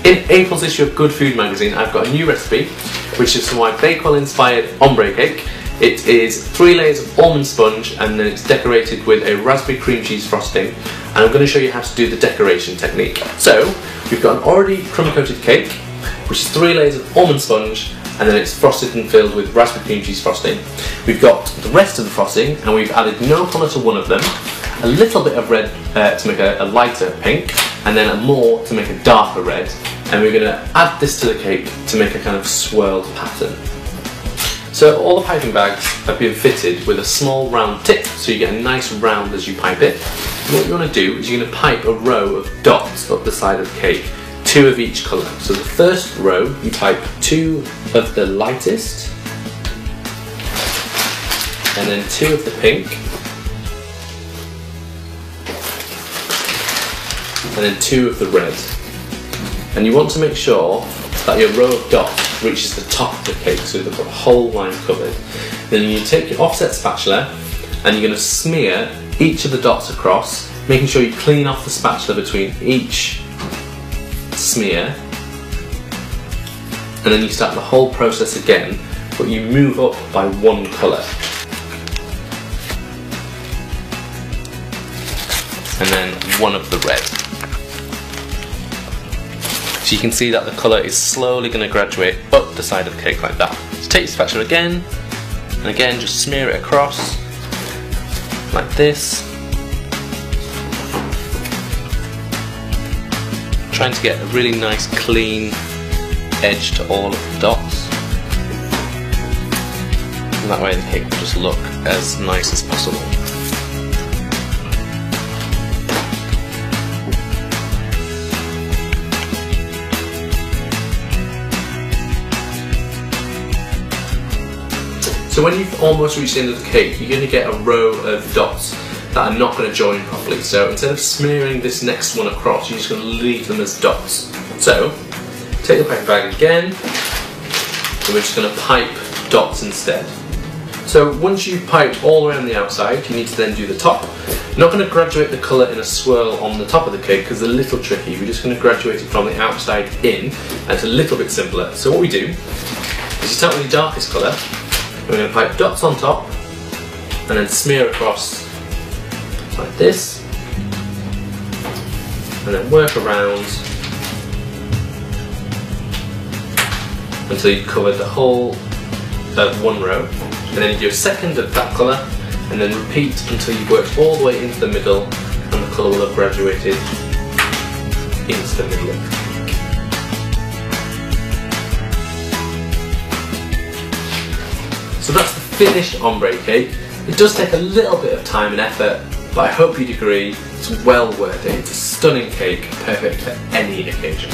In April's issue of Good Food magazine, I've got a new recipe, which is for my Bakewell-inspired ombre cake. It is 3 layers of almond sponge, and then it's decorated with a raspberry cream cheese frosting. And I'm going to show you how to do the decoration technique. So, we've got an already crumb-coated cake, which is 3 layers of almond sponge, and then it's frosted and filled with raspberry cream cheese frosting. We've got the rest of the frosting, and we've added no colour to one of them, a little bit of red to make a lighter pink, and then more to make a darker red. And we're going to add this to the cake to make a kind of swirled pattern. So all the piping bags have been fitted with a small round tip, so you get a nice round as you pipe it. And what you want to do is you're going to pipe a row of dots up the side of the cake, 2 of each colour. So the first row, you pipe 2 of the lightest, and then 2 of the pink, and then 2 of the red. And you want to make sure that your row of dots reaches the top of the cake, so they've got the whole line covered. Then you take your offset spatula and you're going to smear each of the dots across, making sure you clean off the spatula between each smear. And then you start the whole process again, but you move up by 1 colour. And then 1 of the red. So you can see that the colour is slowly going to graduate up the side of the cake like that. So take your spatula again, and again just smear it across, like this. Trying to get a really nice clean edge to all of the dots. And that way the cake will just look as nice as possible. So when you've almost reached the end of the cake, you're going to get a row of dots that are not going to join properly. So instead of smearing this next one across, you're just going to leave them as dots. So take the piping bag again, and we're just going to pipe dots instead. So once you've piped all around the outside, you need to then do the top. You're not going to graduate the colour in a swirl on the top of the cake because it's a little tricky. We're just going to graduate it from the outside in, and it's a little bit simpler. So what we do is you start with the darkest colour. We're going to pipe dots on top and then smear across like this, and then work around until you've covered the whole of 1 row, and then you do a second of that colour, and then repeat until you've worked all the way into the middle and the colour will have graduated into the middle of the cake. So that's the finished ombre cake. It does take a little bit of time and effort, but I hope you'd agree it's well worth it. It's a stunning cake, perfect for any occasion.